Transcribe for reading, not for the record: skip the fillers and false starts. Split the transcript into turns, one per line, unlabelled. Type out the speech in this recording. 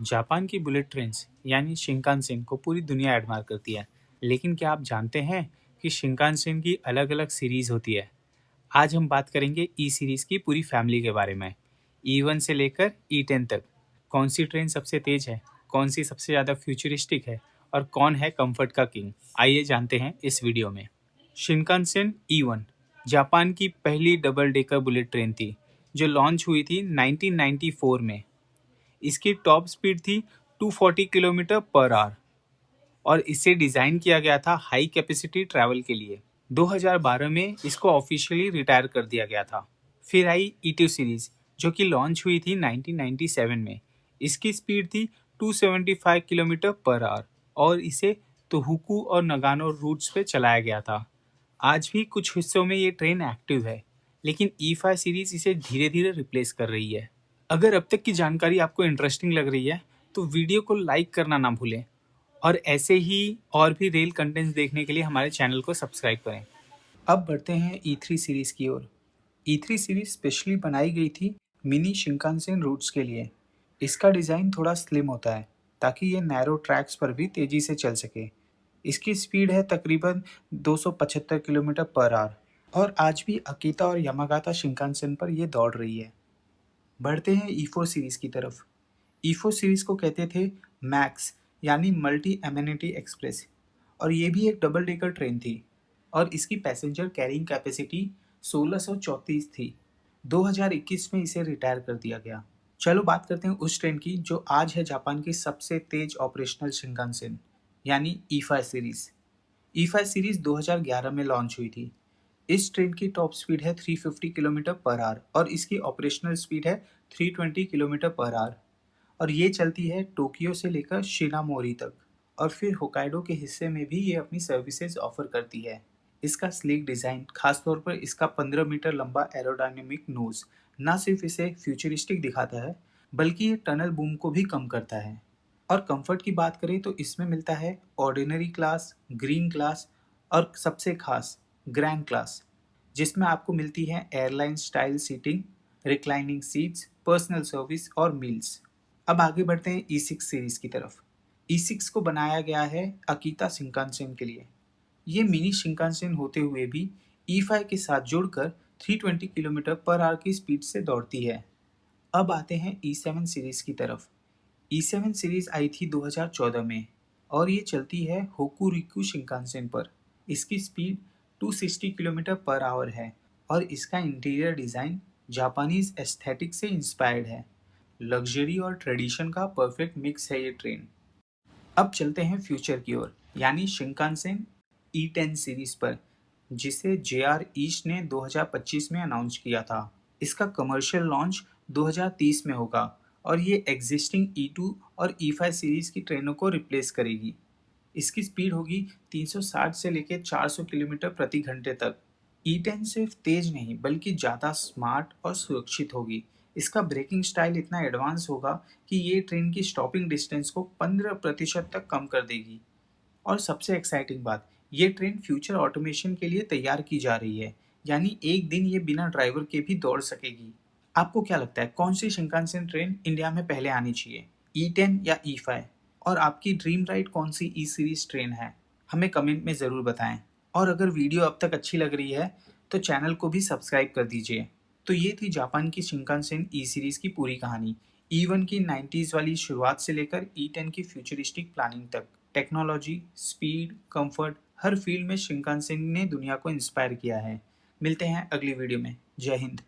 Japan की bullet trains यानी Shinkansen को पूरी दुनिया एडमायर करती है। लेकिन क्या आप जानते हैं कि शिंकानसेन की अलग-अलग सीरीज होती है? आज हम बात करेंगे ई सीरीज की पूरी फैमिली के बारे में। E1 से लेकर E10 तक। कौन सी ट्रेन सबसे तेज है? कौन सी सबसे ज़्यादा फ्यूचरिस्टिक है? और कौन है कंफर्ट का किंग? आइए जानते हैं इस वीडियो में। शिंकानसेन E1 जापान की पहली डबल डेकर बुलेट ट्रेन थी, जो लॉन्च हुई थी 1994 में। इसकी टॉप स्पीड थी 240 किलोमीटर पर आवर और इसे डिज़ाइन किया गया था हाई कैपेसिटी ट्रैवल के लिए। 2012 में इसको ऑफिशियली रिटायर कर दिया गया था। फिर आई E2 सीरीज, जो कि लॉन्च हुई थी 1997 में। इसकी स्पीड थी 275 किलोमीटर पर आवर और इसे तोहोकू और नगानो रूट्स पे चलाया गया था। आज भी कुछ हिस्सों में ये ट्रेन एक्टिव है, लेकिन E5 सीरीज इसे धीरे धीरे रिप्लेस कर रही है। अगर अब तक की जानकारी आपको इंटरेस्टिंग लग रही है तो वीडियो को लाइक करना ना भूलें और ऐसे ही और भी रेल कंटेंट्स देखने के लिए हमारे चैनल को सब्सक्राइब करें। अब बढ़ते हैं E3 सीरीज की ओर। E3 सीरीज स्पेशली बनाई गई थी मिनी शिंकानसेन रूट्स के लिए। इसका डिज़ाइन थोड़ा स्लिम होता है ताकि ये नैरो ट्रैक्स पर भी तेज़ी से चल सके। इसकी स्पीड है तकरीबन 275 किलोमीटर पर आवर और आज भी अकीता और यामागाता शिंकानसेन पर ये दौड़ रही है। बढ़ते हैं E4 सीरीज़ की तरफ। E4 सीरीज़ को कहते थे मैक्स यानी मल्टी एमेनिटी एक्सप्रेस और ये भी एक डबल डेकर ट्रेन थी और इसकी पैसेंजर कैरिंग कैपेसिटी 1634 थी। 2021 में इसे रिटायर कर दिया गया। चलो बात करते हैं उस ट्रेन की जो आज है जापान की सबसे तेज ऑपरेशनल शिंकानसेन यानी E5 सीरीज़। E5 सीरीज़ 2011 में लॉन्च हुई थी। इस ट्रेन की टॉप स्पीड है 350 किलोमीटर पर आवर और इसकी ऑपरेशनल स्पीड है 320 किलोमीटर पर आवर और ये चलती है टोक्यो से लेकर शिनामोरी तक और फिर होकाइडो के हिस्से में भी ये अपनी सर्विसेज ऑफर करती है। इसका स्लीक डिज़ाइन, खासतौर पर इसका 15 मीटर लंबा एरोडायनेमिक नोज, न सिर्फ इसे फ्यूचरिस्टिक दिखाता है बल्कि ये टनल बूम को भी कम करता है। और कंफर्ट की बात करें तो इसमें मिलता है ऑर्डिनरी क्लास, ग्रीन क्लास और सबसे खास ग्रैंड क्लास, जिसमें आपको मिलती है airline style seating, reclining seats, personal service और मील्स। अब आगे बढ़ते हैं E6 सीरीज की तरफ। E6 को बनाया गया है अकीता शिंकानसेन के लिए। ये मिनी शिंकानसेन होते हुए भी E5 के साथ जुड़कर 320 किलोमीटर पर आवर की स्पीड से दौड़ती है। अब आते हैं E7 सीरीज की तरफ। E7 सीरीज आई थी 2014 में और ये चलती है होकुरिकु शिंकानसेन पर। इसकी स्पीड 260 किलोमीटर पर आवर है और इसका इंटीरियर डिज़ाइन जापानीज एस्थेटिक से इंस्पायर्ड है। लग्जरी और ट्रेडिशन का परफेक्ट मिक्स है ये ट्रेन। अब चलते हैं फ्यूचर की ओर, यानी शिंकानसेन E10 सीरीज पर, जिसे JR ईस्ट ने 2025 में अनाउंस किया था। इसका कमर्शियल लॉन्च 2030 में होगा और ये एग्जिस्टिंग E2 और E5 सीरीज की ट्रेनों को रिप्लेस करेगी। इसकी स्पीड होगी 360 से लेकर 400 किलोमीटर प्रति घंटे तक। E10 सिर्फ तेज नहीं बल्कि ज़्यादा स्मार्ट और सुरक्षित होगी। इसका ब्रेकिंग स्टाइल इतना एडवांस होगा कि ये ट्रेन की स्टॉपिंग डिस्टेंस को 15% तक कम कर देगी। और सबसे एक्साइटिंग बात, ये ट्रेन फ्यूचर ऑटोमेशन के लिए तैयार की जा रही है, यानी एक दिन ये बिना ड्राइवर के भी दौड़ सकेगी। आपको क्या लगता है कौन सी शिंकानसेन ट्रेन इंडिया में पहले आनी चाहिए, E10 या E5? और आपकी ड्रीम राइड कौन सी ई सीरीज ट्रेन है, हमें कमेंट में ज़रूर बताएं। और अगर वीडियो अब तक अच्छी लग रही है तो चैनल को भी सब्सक्राइब कर दीजिए। तो ये थी जापान की शिंकानसेन ई सीरीज की पूरी कहानी। E1 की 90s वाली शुरुआत से लेकर E10 की फ्यूचरिस्टिक प्लानिंग तक। टेक्नोलॉजी, स्पीड, कंफर्ट, हर फील्ड में शिंकानसेन ने दुनिया को इंस्पायर किया है। मिलते हैं अगली वीडियो में। जय हिंद।